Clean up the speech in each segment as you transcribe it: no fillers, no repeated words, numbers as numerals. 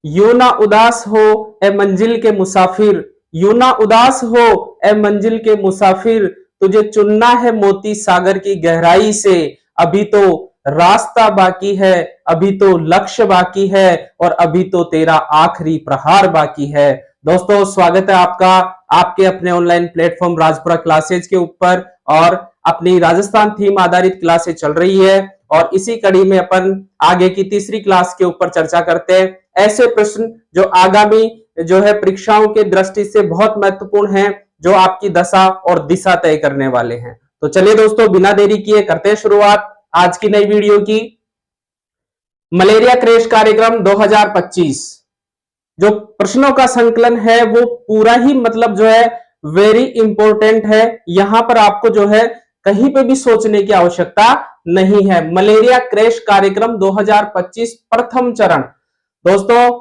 यूं ना उदास हो ए मंजिल के मुसाफिर, यूं ना उदास हो ए मंजिल के मुसाफिर, तुझे चुनना है मोती सागर की गहराई से। अभी तो रास्ता बाकी है, अभी तो लक्ष्य बाकी है, और अभी तो तेरा आखिरी प्रहार बाकी है। दोस्तों, स्वागत है आपका आपके अपने ऑनलाइन प्लेटफॉर्म राजपुरा क्लासेज के ऊपर। और अपनी राजस्थान थीम आधारित क्लासेज चल रही है, और इसी कड़ी में अपन आगे की तीसरी क्लास के ऊपर चर्चा करते हैं। ऐसे प्रश्न जो आगामी जो है परीक्षाओं के दृष्टि से बहुत महत्वपूर्ण हैं, जो आपकी दशा और दिशा तय करने वाले हैं। तो चलिए दोस्तों, बिना देरी किए करते हैं शुरुआत आज की नई वीडियो की। मलेरिया क्रैश कार्यक्रम 2025 जो प्रश्नों का संकलन है वो पूरा ही मतलब जो है वेरी इंपॉर्टेंट है। यहां पर आपको जो है कहीं पे भी सोचने की आवश्यकता नहीं है। मलेरिया क्रैश कार्यक्रम 2025 प्रथम चरण। दोस्तों,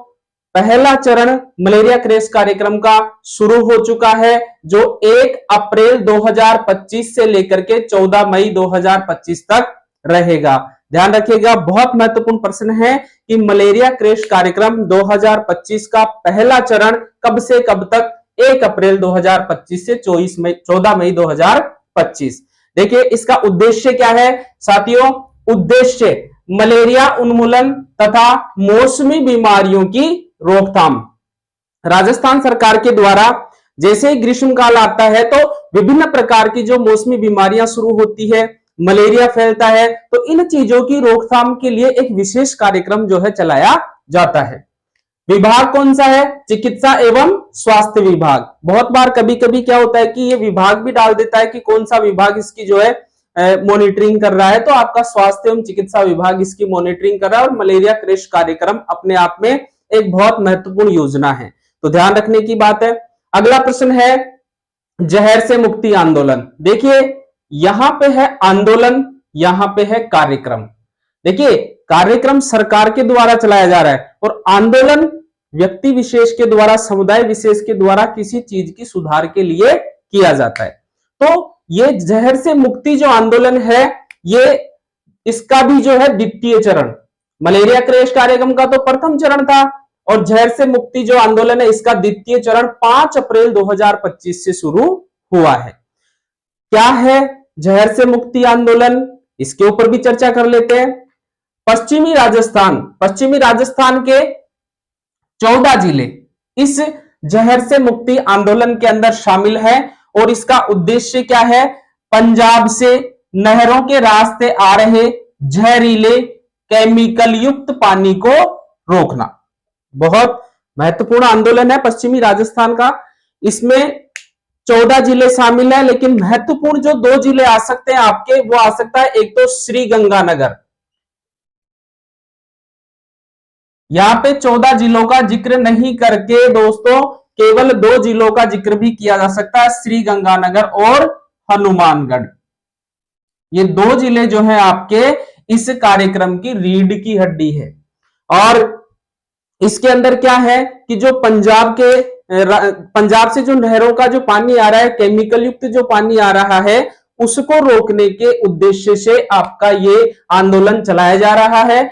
पहला चरण मलेरिया क्रैश कार्यक्रम का शुरू हो चुका है, जो 1 अप्रैल 2025 से लेकर के 14 मई 2025 तक रहेगा। ध्यान रखिएगा, बहुत महत्वपूर्ण प्रश्न है कि मलेरिया क्रैश कार्यक्रम 2025 का पहला चरण कब से कब तक? 1 अप्रैल 2025 से 14 मई 2025। देखिए, इसका उद्देश्य क्या है साथियों? उद्देश्य मलेरिया उन्मूलन तथा मौसमी बीमारियों की रोकथाम। राजस्थान सरकार के द्वारा जैसे ही ग्रीष्मकाल आता है तो विभिन्न प्रकार की जो मौसमी बीमारियां शुरू होती है, मलेरिया फैलता है, तो इन चीजों की रोकथाम के लिए एक विशेष कार्यक्रम जो है चलाया जाता है। विभाग कौन सा है? चिकित्सा एवं स्वास्थ्य विभाग। बहुत बार कभी कभी क्या होता है कि ये विभाग भी डाल देता है कि कौन सा विभाग इसकी जो है मॉनिटरिंग कर रहा है, तो आपका स्वास्थ्य एवं चिकित्सा विभाग इसकी मॉनिटरिंग कर रहा है। और मलेरिया क्रैश कार्यक्रम अपने आप में एक बहुत महत्वपूर्ण योजना है, तो ध्यान रखने की बात है। अगला प्रश्न है जहर से मुक्ति आंदोलन। देखिए, यहां पे है आंदोलन, यहां पे है कार्यक्रम। देखिए, कार्यक्रम सरकार के द्वारा चलाया जा रहा है और आंदोलन व्यक्ति विशेष के द्वारा, समुदाय विशेष के द्वारा किसी चीज की सुधार के लिए किया जाता है। तो ये जहर से मुक्ति जो आंदोलन है, ये इसका भी जो है द्वितीय चरण। मलेरिया क्रैश कार्यक्रम का तो प्रथम चरण था, और जहर से मुक्ति जो आंदोलन है इसका द्वितीय चरण 5 अप्रैल 2025 से शुरू हुआ है। क्या है जहर से मुक्ति आंदोलन? इसके ऊपर भी चर्चा कर लेते हैं। पश्चिमी राजस्थान के 14 जिले इस जहर से मुक्ति आंदोलन के अंदर शामिल है, और इसका उद्देश्य क्या है? पंजाब से नहरों के रास्ते आ रहे जहरीले केमिकल युक्त पानी को रोकना। बहुत महत्वपूर्ण आंदोलन है पश्चिमी राजस्थान का। इसमें 14 जिले शामिल है, लेकिन महत्वपूर्ण जो 2 जिले आ सकते हैं आपके, वो आ सकता है एक तो श्रीगंगानगर। यहां पे 14 जिलों का जिक्र नहीं करके दोस्तों केवल 2 जिलों का जिक्र भी किया जा सकता है, श्रीगंगानगर और हनुमानगढ़। ये 2 जिले जो है आपके इस कार्यक्रम की रीढ़ की हड्डी है। और इसके अंदर क्या है कि जो पंजाब से जो नहरों का जो पानी आ रहा है, केमिकल युक्त जो पानी आ रहा है, उसको रोकने के उद्देश्य से आपका ये आंदोलन चलाया जा रहा है।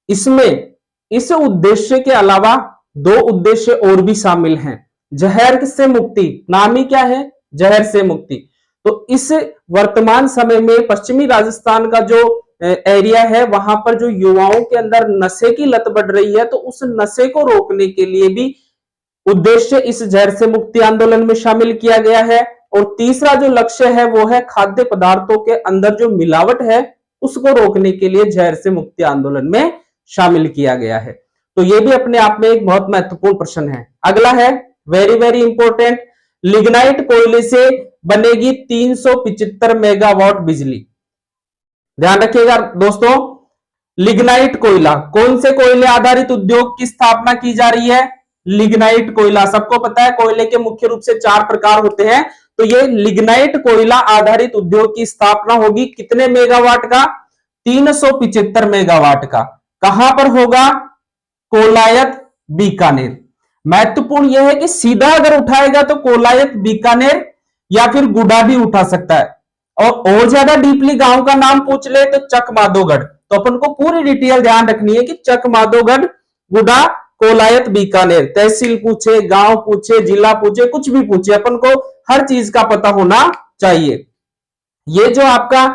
इसमें इस उद्देश्य के अलावा 2 उद्देश्य और भी शामिल हैं। जहर से मुक्ति, नाम ही क्या है? जहर से मुक्ति। तो इस वर्तमान समय में पश्चिमी राजस्थान का जो एरिया है, वहां पर जो युवाओं के अंदर नशे की लत बढ़ रही है, तो उस नशे को रोकने के लिए भी उद्देश्य इस जहर से मुक्ति आंदोलन में शामिल किया गया है। और तीसरा जो लक्ष्य है वो है खाद्य पदार्थों के अंदर जो मिलावट है उसको रोकने के लिए जहर से मुक्ति आंदोलन में शामिल किया गया है। तो ये भी अपने आप में एक बहुत महत्वपूर्ण प्रश्न है। अगला है वेरी वेरी इंपॉर्टेंट, लिग्नाइट कोयले से बनेगी 375 मेगावाट बिजली। ध्यान रखिएगा दोस्तों, लिग्नाइट कोयला, कौन से कोयले आधारित उद्योग की स्थापना की जा रही है? लिग्नाइट कोयला। सबको पता है कोयले के मुख्य रूप से 4 प्रकार होते हैं, तो ये लिग्नाइट कोयला आधारित उद्योग की स्थापना होगी। कितने मेगावाट का? 375 मेगावाट का। कहां पर होगा? कोलायत, बीकानेर। महत्वपूर्ण यह है कि सीधा अगर उठाएगा तो कोलायत, बीकानेर या फिर गुडा भी उठा सकता है, और ज्यादा डीपली गांव का नाम पूछ ले तो चक माधोगढ़। तो अपन को पूरी डिटेल ध्यान रखनी है कि चक माधोगढ़, गुडा कोलायत बीकानेर, तहसील पूछे, गांव पूछे, जिला पूछे, कुछ भी पूछे, अपन को हर चीज का पता होना चाहिए। ये जो आपका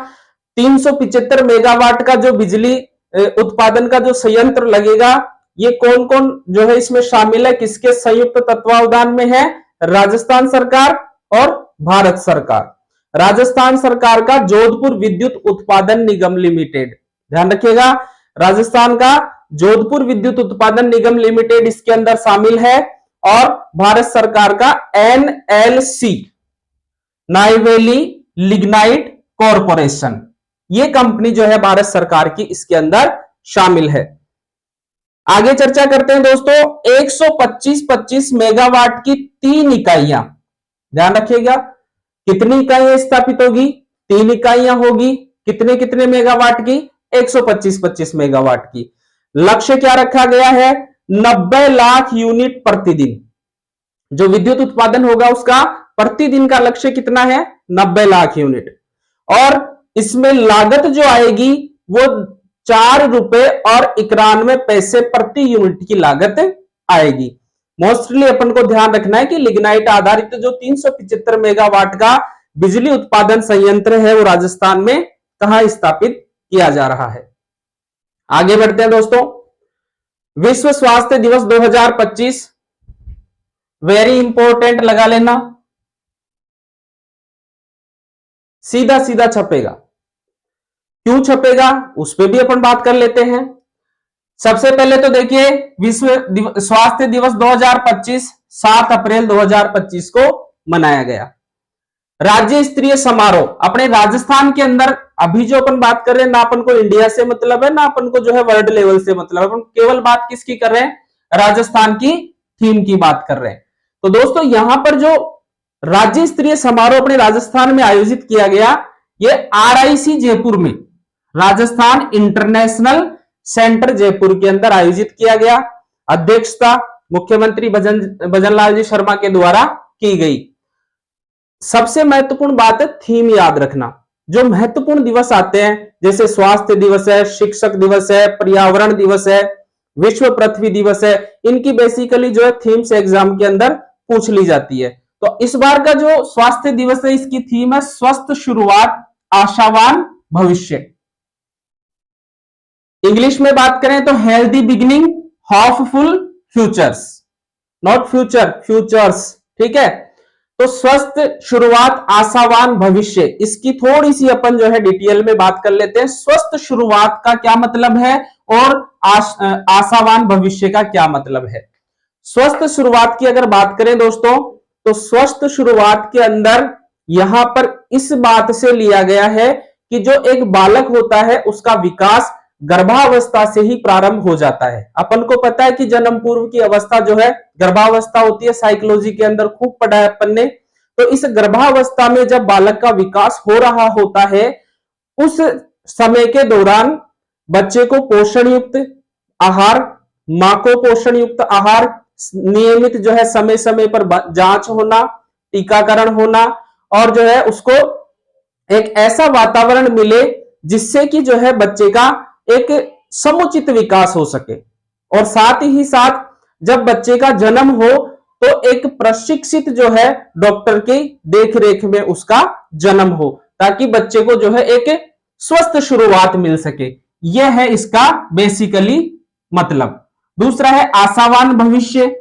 375 मेगावाट का जो बिजली उत्पादन का जो संयंत्र लगेगा, ये कौन कौन जो है इसमें शामिल है, किसके संयुक्त तत्वावधान में है? राजस्थान सरकार और भारत सरकार। राजस्थान सरकार का जोधपुर विद्युत उत्पादन निगम लिमिटेड, ध्यान रखिएगा, राजस्थान का जोधपुर विद्युत उत्पादन निगम लिमिटेड इसके अंदर शामिल है, और भारत सरकार का NLC, नाइवेली लिग्नाइट कॉरपोरेशन, ये कंपनी जो है भारत सरकार की इसके अंदर शामिल है। आगे चर्चा करते हैं दोस्तों, 125 मेगावाट की 3 इकाइयां, ध्यान रखिएगा, कितनी इकाइयां स्थापित होगी? 3 इकाइयां होगी, कितने कितने मेगावाट की? 125 मेगावाट की। लक्ष्य क्या रखा गया है? 90 लाख यूनिट प्रतिदिन, जो विद्युत उत्पादन होगा उसका प्रतिदिन का लक्ष्य कितना है? 90 लाख यूनिट। और इसमें लागत जो आएगी वो 4 रुपए और 91 पैसे प्रति यूनिट की लागत आएगी। मोस्टली अपन को ध्यान रखना है कि लिग्नाइट आधारित जो 375 मेगावाट का बिजली उत्पादन संयंत्र है वो राजस्थान में कहां स्थापित किया जा रहा है। आगे बढ़ते हैं दोस्तों, विश्व स्वास्थ्य दिवस 2025, वेरी इंपॉर्टेंट लगा लेना, सीधा सीधा छपेगा। क्यों छपेगा उस पर भी अपन बात कर लेते हैं। सबसे पहले तो देखिए, विश्व स्वास्थ्य दिवस 2025 7 अप्रैल 2025 को मनाया गया। राज्य स्तरीय समारोह अपने राजस्थान के अंदर, अभी जो अपन बात कर रहे हैं ना अपन को इंडिया से मतलब है ना अपन को जो है वर्ल्ड लेवल से मतलब है, अपन केवल बात किसकी कर रहे हैं? राजस्थान की थीम की बात कर रहे हैं। तो दोस्तों यहां पर जो राज्य स्तरीय समारोह अपने राजस्थान में आयोजित किया गया, ये RIC जयपुर में, राजस्थान इंटरनेशनल सेंटर जयपुर के अंदर आयोजित किया गया। अध्यक्षता मुख्यमंत्री भजनलाल जी शर्मा के द्वारा की गई। सबसे महत्वपूर्ण बात है थीम याद रखना। जो महत्वपूर्ण दिवस आते हैं जैसे स्वास्थ्य दिवस है, शिक्षक दिवस है, पर्यावरण दिवस है, विश्व पृथ्वी दिवस है, इनकी बेसिकली जो है थीम्स एग्जाम के अंदर पूछ ली जाती है। तो इस बार का जो स्वास्थ्य दिवस है इसकी थीम है स्वस्थ शुरुआत, आशावान भविष्य। इंग्लिश में बात करें तो healthy beginning, hopeful futures, not future, futures, ठीक है। तो स्वस्थ शुरुआत, आशावान भविष्य, इसकी थोड़ी सी अपन जो है डिटेल में बात कर लेते हैं। स्वस्थ शुरुआत का क्या मतलब है और आशावान भविष्य का क्या मतलब है। स्वस्थ शुरुआत की अगर बात करें दोस्तों, तो स्वस्थ शुरुआत के अंदर यहां पर इस बात से लिया गया है कि जो एक बालक होता है उसका विकास गर्भावस्था से ही प्रारंभ हो जाता है। अपन को पता है कि जन्म पूर्व की अवस्था जो है गर्भावस्था होती है, साइकोलॉजी के अंदर खूब पढ़ा है अपन ने। तो इस गर्भावस्था में जब बालक का विकास हो रहा होता है, उस समय के दौरान बच्चे को पोषण युक्त आहार, मां को पोषण युक्त आहार, नियमित जो है समय समय पर जांच होना, टीकाकरण होना, और जो है उसको एक ऐसा वातावरण मिले जिससे कि जो है बच्चे का एक समुचित विकास हो सके। और साथ ही साथ जब बच्चे का जन्म हो तो एक प्रशिक्षित जो है डॉक्टर की देखरेख में उसका जन्म हो, ताकि बच्चे को जो है एक स्वस्थ शुरुआत मिल सके। यह है इसका बेसिकली मतलब। दूसरा है आशावान भविष्य।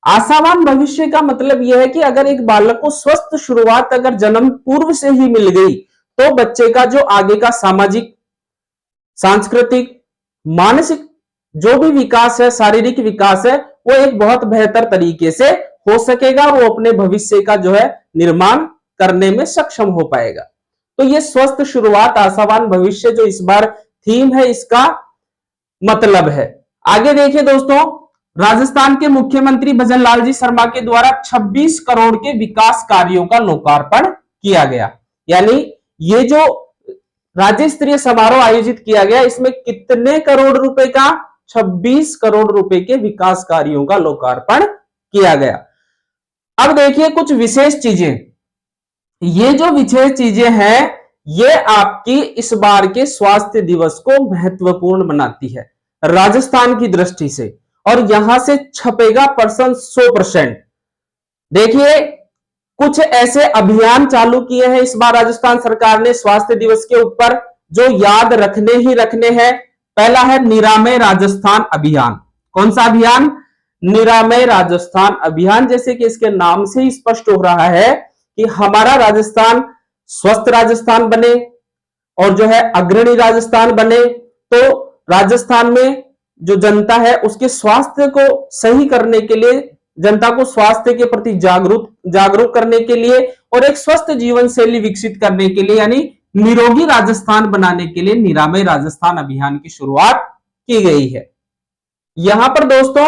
आशावान भविष्य का मतलब यह है कि अगर एक बालक को स्वस्थ शुरुआत अगर जन्म पूर्व से ही मिल गई तो बच्चे का जो आगे का सामाजिक, सांस्कृतिक, मानसिक जो भी विकास है, शारीरिक विकास है, वो एक बहुत बेहतर तरीके से हो सकेगा, वो अपने भविष्य का जो है निर्माण करने में सक्षम हो पाएगा। तो ये स्वस्थ शुरुआत, आशावान भविष्य जो इस बार थीम है, इसका मतलब है। आगे देखिए दोस्तों, राजस्थान के मुख्यमंत्री भजनलाल जी शर्मा के द्वारा 26 करोड़ के विकास कार्यों का लोकार्पण किया गया। यानी ये जो राज्य स्तरीय समारोह आयोजित किया गया, इसमें कितने करोड़ रुपए का? 26 करोड़ रुपए के विकास कार्यों का लोकार्पण किया गया। अब देखिए कुछ विशेष चीजें, ये जो विशेष चीजें हैं ये आपकी इस बार के स्वास्थ्य दिवस को महत्वपूर्ण बनाती है राजस्थान की दृष्टि से। और यहां से छपेगा पर्सन 100%। देखिए, कुछ ऐसे अभियान चालू किए हैं इस बार राजस्थान सरकार ने स्वास्थ्य दिवस के ऊपर, जो याद रखने ही रखने हैं। पहला है निरामय राजस्थान अभियान। कौन सा अभियान? निरामय राजस्थान अभियान। जैसे कि इसके नाम से ही स्पष्ट हो रहा है कि हमारा राजस्थान स्वस्थ राजस्थान बने और जो है अग्रणी राजस्थान बने। तो राजस्थान में जो जनता है उसके स्वास्थ्य को सही करने के लिए, जनता को स्वास्थ्य के प्रति जागरूक करने के लिए और एक स्वस्थ जीवन शैली विकसित करने के लिए, यानी निरोगी राजस्थान बनाने के लिए निरामय राजस्थान अभियान की शुरुआत की गई है। यहां पर दोस्तों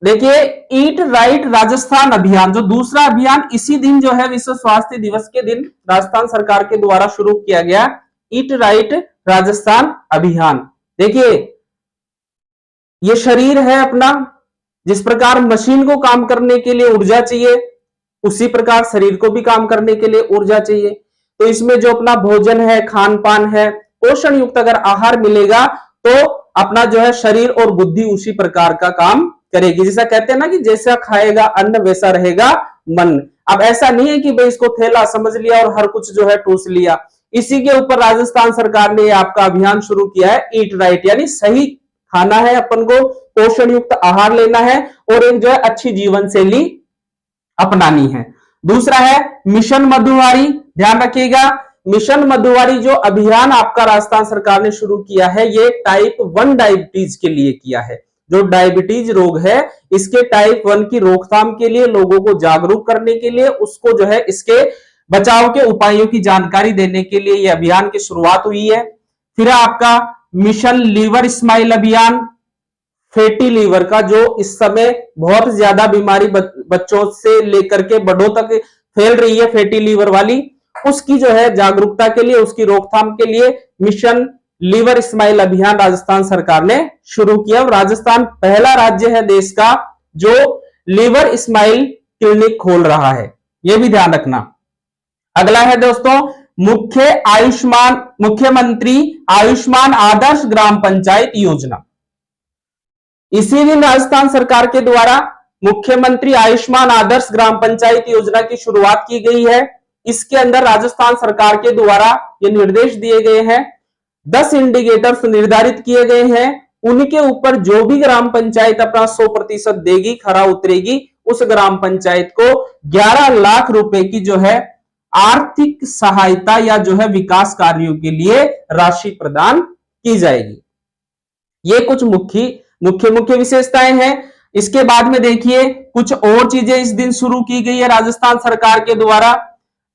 देखिए, ईट राइट राजस्थान अभियान, जो दूसरा अभियान इसी दिन जो है विश्व स्वास्थ्य दिवस के दिन राजस्थान सरकार के द्वारा शुरू किया गया, ईट राइट राजस्थान अभियान। देखिए, ये शरीर है अपना, जिस प्रकार मशीन को काम करने के लिए ऊर्जा चाहिए, उसी प्रकार शरीर को भी काम करने के लिए ऊर्जा चाहिए। तो इसमें जो अपना भोजन है, खान पान है, पोषण युक्त अगर आहार मिलेगा तो अपना जो है शरीर और बुद्धि उसी प्रकार का काम करेगी। जैसा कहते हैं ना कि जैसा खाएगा अन्न वैसा रहेगा मन। अब ऐसा नहीं है कि भाई इसको थैला समझ लिया और हर कुछ जो है ठूस लिया। इसी के ऊपर राजस्थान सरकार ने आपका अभियान शुरू किया है, ईट राइट, यानी सही खाना है अपन को, पोषण युक्त आहार लेना है और एक जो है अच्छी जीवन शैली अपनानी है। दूसरा है मिशन मधुवारी। ध्यान रखिएगा, मिशन मधुवारी जो अभियान आपका राजस्थान सरकार ने शुरू किया है, ये टाइप 1 डायबिटीज के लिए किया है। जो डायबिटीज रोग है, इसके टाइप 1 की रोकथाम के लिए, लोगों को जागरूक करने के लिए, उसको जो है इसके बचाव के उपायों की जानकारी देने के लिए यह अभियान की शुरुआत हुई है। फिर आपका मिशन लीवर स्माइल अभियान, फैटी लीवर का जो इस समय बहुत ज्यादा बीमारी बच्चों से लेकर के बड़ों तक फैल रही है, फैटी लीवर वाली, उसकी जो है जागरूकता के लिए, उसकी रोकथाम के लिए मिशन लीवर स्माइल अभियान राजस्थान सरकार ने शुरू किया। राजस्थान पहला राज्य है देश का जो लीवर स्माइल क्लिनिक खोल रहा है, यह भी ध्यान रखना। अगला है दोस्तों मुख्यमंत्री आयुष्मान आदर्श ग्राम पंचायत योजना। इसी दिन राजस्थान सरकार के द्वारा मुख्यमंत्री आयुष्मान आदर्श ग्राम पंचायत योजना की शुरुआत की गई है। इसके अंदर राजस्थान सरकार के द्वारा ये निर्देश दिए गए हैं, 10 इंडिकेटर्स निर्धारित किए गए हैं, उनके ऊपर जो भी ग्राम पंचायत अपना 100% देगी, खरा उतरेगी, उस ग्राम पंचायत को 11 लाख रुपए की जो है आर्थिक सहायता या जो है विकास कार्यों के लिए राशि प्रदान की जाएगी। ये कुछ मुख्य विशेषताएं हैं। इसके बाद में देखिए कुछ और चीजें इस दिन शुरू की गई है राजस्थान सरकार के द्वारा।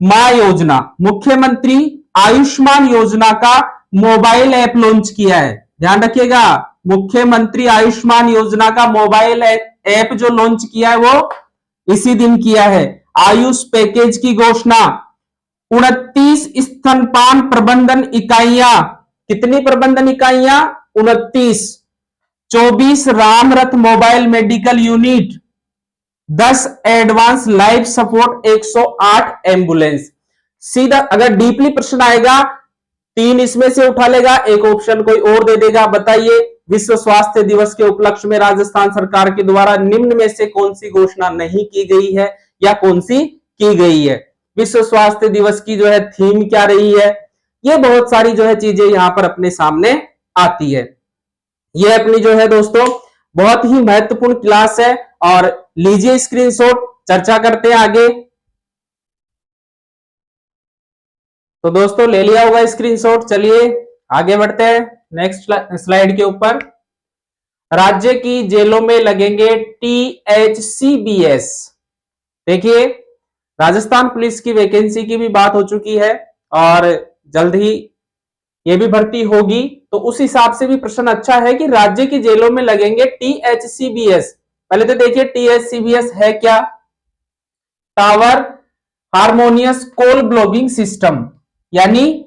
मां योजना, मुख्यमंत्री आयुष्मान योजना का मोबाइल ऐप लॉन्च किया है। ध्यान रखिएगा, मुख्यमंत्री आयुष्मान योजना का मोबाइल ऐप जो लॉन्च किया है वो इसी दिन किया है। आयुष पैकेज की घोषणा, 29 स्तनपान प्रबंधन इकाइयां, कितनी प्रबंधन इकाइयां? 29। 24 Ramrath mobile medical unit, 10 advance life support, 108 ambulance. सीधा अगर डीपली प्रश्न आएगा 3 इसमें से उठा लेगा, एक ऑप्शन कोई और दे देगा। बताइए विश्व स्वास्थ्य दिवस के उपलक्ष्य में राजस्थान सरकार के द्वारा निम्न में से कौन सी घोषणा नहीं की गई है या कौन सी की गई है? विश्व स्वास्थ्य दिवस की जो है थीम क्या रही है? ये बहुत सारी जो है चीजें यहां पर अपने सामने आती है। ये अपनी जो है दोस्तों बहुत ही महत्वपूर्ण क्लास है और लीजिए स्क्रीनशॉट, चर्चा करते हैं आगे। तो दोस्तों ले लिया होगा स्क्रीनशॉट, चलिए आगे बढ़ते हैं नेक्स्ट स्लाइड के ऊपर। राज्य की जेलों में लगेंगे THCBS। देखिए राजस्थान पुलिस की वैकेंसी की भी बात हो चुकी है और जल्द ही ये भी भर्ती होगी, तो उस हिसाब से भी प्रश्न अच्छा है कि राज्य की जेलों में लगेंगे THCBS। पहले तो देखिए THCBS है क्या? Tower harmonious call blogging system, यानी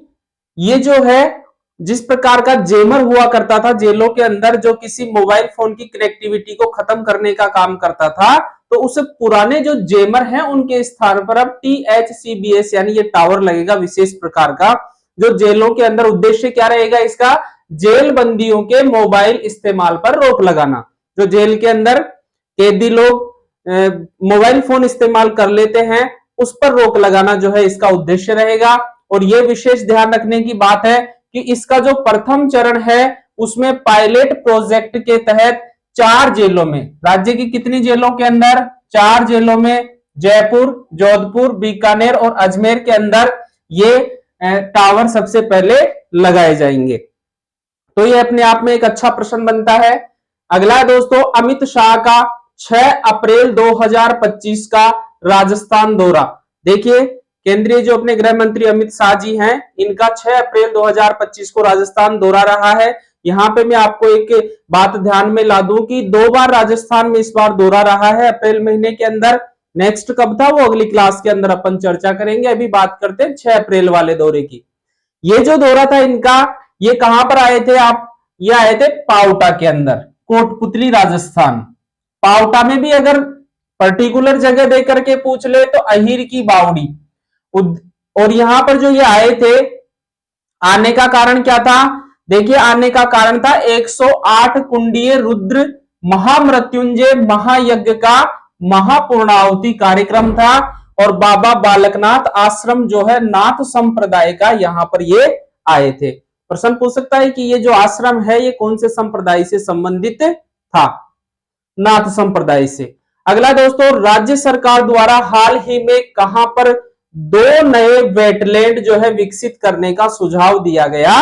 ये जो है जिस प्रकार का जेमर हुआ करता था जेलों के अंदर, जो किसी मोबाइल फोन की कनेक्टिविटी को खत्म करने का काम करता था, तो उस पुराने जो जेमर हैं उनके स्थान पर अब THCBS यानी ये टावर लगेगा विशेष प्रकार का, जो जेलों के अंदर उद्देश्य क्या रहेगा इसका? जेल बंदियों के मोबाइल इस्तेमाल पर रोक लगाना। जो जेल के अंदर कैदी लोग मोबाइल फोन इस्तेमाल कर लेते हैं, उस पर रोक लगाना जो है इसका उद्देश्य रहेगा। और यह विशेष ध्यान रखने की बात है कि इसका जो प्रथम चरण है उसमें पायलट प्रोजेक्ट के तहत 4 जेलों में, राज्य की कितनी जेलों के अंदर, 4 जेलों में, जयपुर, जोधपुर, बीकानेर और अजमेर के अंदर ये टावर सबसे पहले लगाए जाएंगे। तो ये अपने आप में एक अच्छा प्रश्न बनता है। अगला है दोस्तों अमित शाह का 6 अप्रैल 2025 का राजस्थान दौरा। देखिए केंद्रीय जो अपने गृह मंत्री अमित शाह जी हैं, इनका 6 अप्रैल 2025 को राजस्थान दौरा रहा है। यहां पे मैं आपको एक बात ध्यान में ला दूं कि 2 बार राजस्थान में इस बार दौरा रहा है अप्रैल महीने के अंदर। नेक्स्ट कब था वो अगली क्लास के अंदर अपन चर्चा करेंगे, अभी बात करते हैं 6 अप्रैल वाले दौरे की। ये जो दौरा था इनका, ये कहां पर आए थे आप, ये आए थे पावटा के अंदर, कोटपुतली राजस्थान। पावटा में भी अगर पर्टिकुलर जगह देकर के पूछ ले तो अहीर की बावड़ी। और यहां पर जो ये आए थे, आने का कारण क्या था, देखिए आने का कारण था 108 कुंडीय रुद्र महामृत्युंजय महायज्ञ का महापूर्णाहुति कार्यक्रम था। और बाबा बालकनाथ आश्रम जो है नाथ संप्रदाय का, यहां पर ये आए थे। प्रश्न पूछ सकता है कि ये जो आश्रम है ये कौन से संप्रदाय से संबंधित था, नाथ संप्रदाय से। अगला दोस्तों राज्य सरकार द्वारा हाल ही में कहां पर 2 नए वेटलैंड जो है विकसित करने का सुझाव दिया गया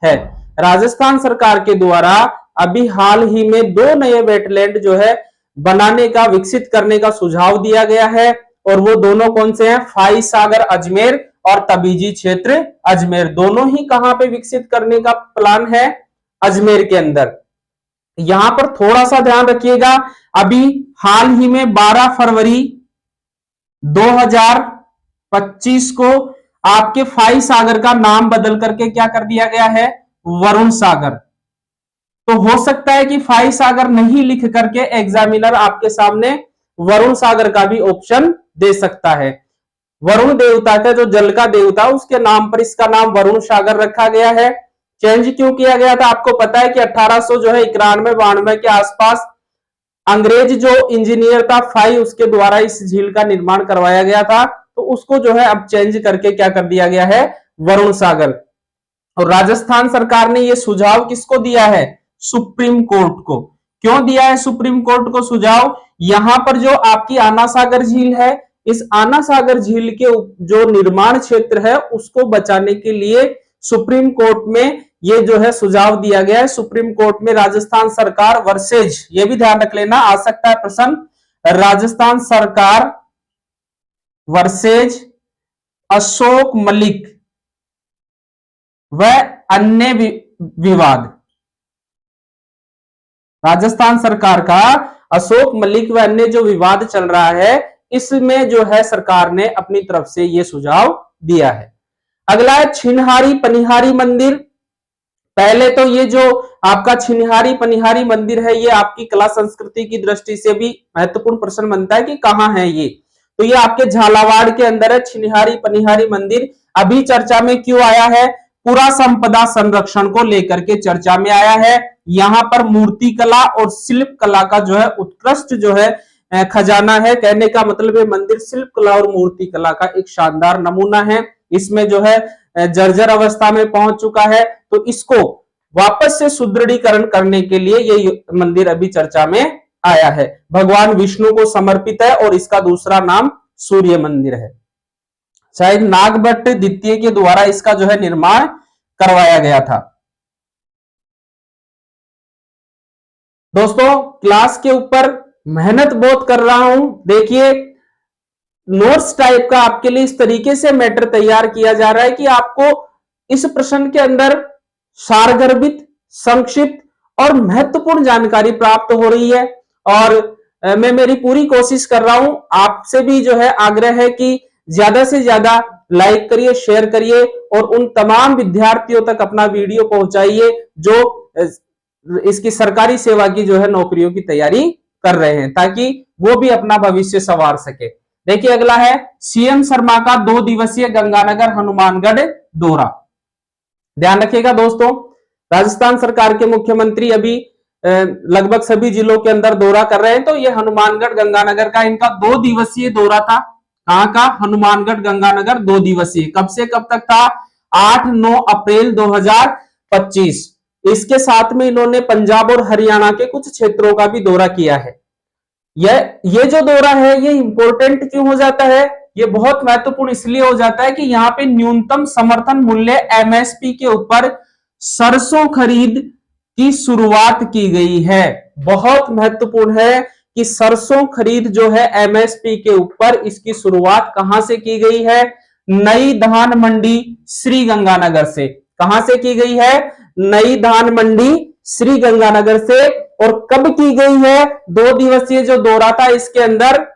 है। राजस्थान सरकार के द्वारा अभी हाल ही में 2 नए वेटलैंड जो है बनाने का, विकसित करने का सुझाव दिया गया है। और वो दोनों कौन से हैं, फाई सागर अजमेर और तबीजी क्षेत्र अजमेर। दोनों ही कहां पे विकसित करने का प्लान है, अजमेर के अंदर। यहां पर थोड़ा सा ध्यान रखिएगा, अभी हाल ही में 12 फरवरी 2025 को आपके फाई सागर का नाम बदल करके क्या कर दिया गया है, वरुण सागर। तो हो सकता है कि फाई सागर नहीं लिख करके एग्जामिनर आपके सामने वरुण सागर का भी ऑप्शन दे सकता है। वरुण देवता का, जो जल का देवता, उसके नाम पर इसका नाम वरुण सागर रखा गया है। चेंज क्यों किया गया था, आपको पता है कि 1800 जो है 91-92 के आसपास अंग्रेज जो इंजीनियर था फाई, उसके द्वारा इस झील का निर्माण करवाया गया था। तो उसको जो है अब चेंज करके क्या कर दिया गया है, वरुण सागर। और राजस्थान सरकार ने यह सुझाव किसको दिया है, सुप्रीम कोर्ट को। क्यों दिया है सुप्रीम कोर्ट को सुझाव, यहां पर जो आपकी आना सागर झील है, इस आना सागर झील के जो निर्माण क्षेत्र है उसको बचाने के लिए सुप्रीम कोर्ट में ये जो है सुझाव दिया गया है। सुप्रीम कोर्ट में राजस्थान सरकार वर्सेज, ये भी ध्यान रख लेना, आ सकता है प्रश्न, राजस्थान सरकार वर्सेज अशोक मलिक व अन्य विवाद। राजस्थान सरकार का अशोक मलिक व अन्य जो विवाद चल रहा है, इसमें जो है सरकार ने अपनी तरफ से यह सुझाव दिया है। अगला है छिन्हारी पनिहारी मंदिर। पहले तो ये जो आपका छिन्हारी पनिहारी मंदिर है, ये आपकी कला संस्कृति की दृष्टि से भी महत्वपूर्ण प्रश्न बनता है कि कहां है ये। तो ये आपके झालावाड़ के अंदर है छिन्हारी पनिहारी मंदिर। अभी चर्चा में क्यों आया है, पुरा संपदा संरक्षण को लेकर के चर्चा में आया है। यहां पर मूर्ति कला और शिल्प कला का जो है उत्कृष्ट जो है खजाना है। कहने का मतलब है मंदिर शिल्प कला और मूर्ति कला का एक शानदार नमूना है। इसमें जो है जर्जर अवस्था में पहुंच चुका है, तो इसको वापस से सुदृढ़ीकरण करने के लिए ये मंदिर अभी चर्चा में आया है। भगवान विष्णु को समर्पित है और इसका दूसरा नाम सूर्य मंदिर है। शायद नागभट्ट द्वितीय के द्वारा इसका जो है निर्माण करवाया गया था। दोस्तों क्लास के ऊपर मेहनत बहुत कर रहा हूं। देखिए नोट्स टाइप का आपके लिए इस तरीके से मैटर तैयार किया जा रहा है कि आपको इस प्रश्न के अंदर सारगर्भित, संक्षिप्त और महत्वपूर्ण जानकारी प्राप्त हो रही है। और मैं मेरी पूरी कोशिश कर रहा हूं, आपसे भी जो है आग्रह है कि ज्यादा से ज्यादा लाइक करिए, शेयर करिए और उन तमाम विद्यार्थियों तक अपना वीडियो पहुंचाइए जो इसकी सरकारी सेवा की जो है नौकरियों की तैयारी कर रहे हैं, ताकि वो भी अपना भविष्य संवार सके। देखिए अगला है सीएम शर्मा का 2 दिवसीय गंगानगर हनुमानगढ़ दौरा। ध्यान रखिएगा दोस्तों, राजस्थान सरकार के मुख्यमंत्री अभी लगभग सभी जिलों के अंदर दौरा कर रहे हैं। तो ये हनुमानगढ़ गंगानगर का इनका 2 दिवसीय दौरा था। कहां का? हनुमानगढ़ गंगानगर 2 दिवसीय। कब से कब तक था? 8-9 अप्रैल 2025। इसके साथ में इन्होंने पंजाब और हरियाणा के कुछ क्षेत्रों का भी दौरा किया है। ये जो दौरा है ये इंपॉर्टेंट क्यों हो जाता है? ये बहुत महत्वपूर्ण इसलिए हो जाता है कि यहाँ पे न्यूनतम समर्थन मूल्य एमएसपी के ऊपर सरसों खरीद की शुरुआत की गई है। बहुत महत्वपूर्ण है कि सरसों खरीद जो है एमएसपी के ऊपर, इसकी शुरुआत कहां से की गई है? नई धान मंडी श्री गंगानगर से। कहां से की गई है? नई धान मंडी श्री गंगानगर से। और कब की गई है? 2 दिवसीय जो दौरा था इसके अंदर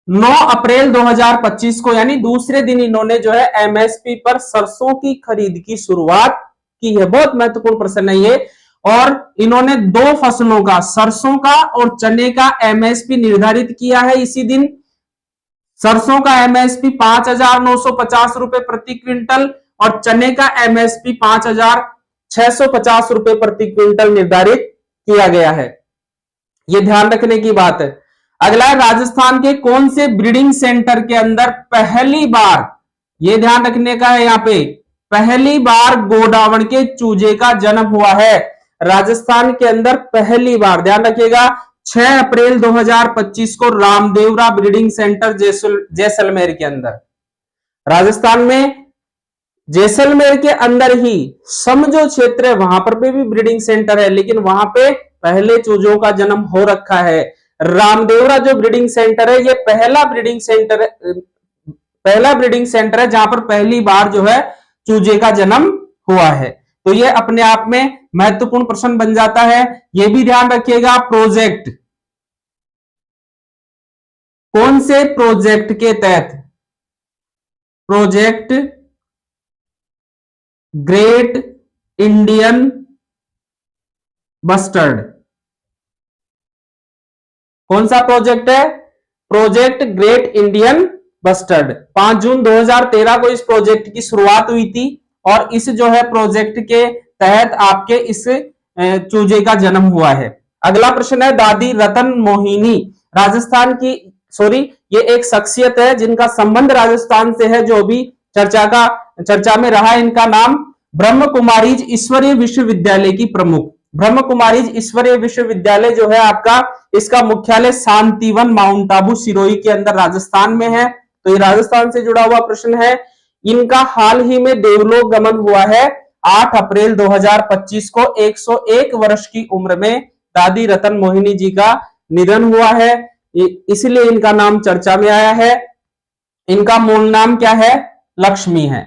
9 अप्रैल 2025 को, यानी दूसरे दिन इन्होंने जो है एमएसपी पर सरसों की खरीद की शुरुआत की है। बहुत महत्वपूर्ण प्रश्न है ये। और इन्होंने 2 फसलों का, सरसों का और चने का एमएसपी निर्धारित किया है इसी दिन। सरसों का एमएसपी 5,950 रुपए प्रति क्विंटल और चने का एमएसपी 5,650 रुपए प्रति क्विंटल निर्धारित किया गया है। यह ध्यान रखने की बात है। अगला है राजस्थान के कौन से ब्रीडिंग सेंटर के अंदर पहली बार, यह ध्यान रखने का है, यहां पे पहली बार गोडावण के चूजे का जन्म हुआ है। राजस्थान के अंदर पहली बार, ध्यान रखिएगा, 6 अप्रैल 2025 को रामदेवरा ब्रीडिंग सेंटर जैसलमेर के अंदर। राजस्थान में जैसलमेर के अंदर ही समझो क्षेत्र है, वहां पर भी ब्रीडिंग सेंटर है, लेकिन वहां पे पहले चूजों का जन्म हो रखा है। रामदेवरा जो ब्रीडिंग सेंटर है, ये पहला ब्रीडिंग सेंटर है जहां पर पहली बार जो है चूजे का जन्म हुआ है। तो ये अपने आप में महत्वपूर्ण प्रश्न बन जाता है। ये भी ध्यान रखिएगा, प्रोजेक्ट, कौन से प्रोजेक्ट के तहत? Project great Indian bustard. कौन सा प्रोजेक्ट है? Project great Indian bustard. 5 जून 2013 को इस प्रोजेक्ट की शुरुआत हुई थी और इस जो है प्रोजेक्ट के तहत आपके इस चूजे का जन्म हुआ है। अगला प्रश्न है दादी रतन मोहिनी, राजस्थान की, ये एक शख्सियत है जिनका संबंध राजस्थान से है, जो भी चर्चा में रहा है। इनका नाम ब्रह्म कुमारीज ईश्वरीय विश्वविद्यालय की प्रमुख। ब्रह्म कुमारीज ईश्वरीय विश्वविद्यालय जो है आपका, इसका मुख्यालय शांतिवन माउंट आबू सिरोही के अंदर राजस्थान में है। तो ये राजस्थान से जुड़ा हुआ प्रश्न है। इनका हाल ही में देवलोक गमन हुआ है 8 अप्रैल 2025 को। 101 वर्ष की उम्र में दादी रतन मोहिनी जी का निधन हुआ है, इसलिए इनका नाम चर्चा में आया है। इनका मूल नाम क्या है? लक्ष्मी है।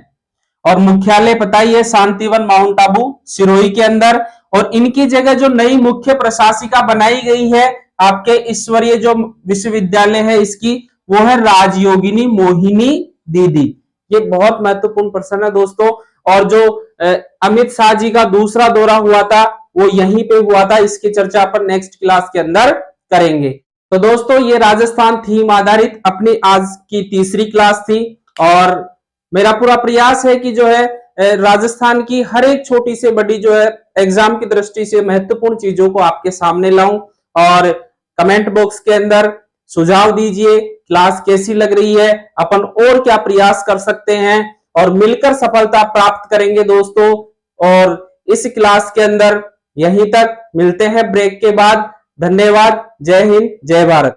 और मुख्यालय पता ही है, शांतिवन माउंट आबू सिरोही के अंदर। और इनकी जगह जो नई मुख्य प्रशासिका बनाई गई है आपके ईश्वरीय जो विश्वविद्यालय है इसकी, वो है राजयोगिनी मोहिनी दीदी। ये बहुत महत्वपूर्ण प्रश्न है दोस्तों। और जो अमित शाह जी का दूसरा दौरा हुआ था वो यहीं पे हुआ था। इसकी चर्चा अपन नेक्स्ट क्लास के अंदर करेंगे। तो दोस्तों ये राजस्थान थीम आधारित अपनी आज की तीसरी क्लास थी और मेरा पूरा प्रयास है कि जो है राजस्थान की हर एक छोटी से बड़ी जो है एग्जाम की दृष्टि से महत्वपूर्ण चीजों को आपके सामने लाऊं। और कमेंट बॉक्स के अंदर सुझाव दीजिए, क्लास कैसी लग रही है, अपन और क्या प्रयास कर सकते हैं और मिलकर सफलता प्राप्त करेंगे दोस्तों। और इस क्लास के अंदर यहीं तक, मिलते हैं ब्रेक के बाद। धन्यवाद। जय हिंद, जय भारत।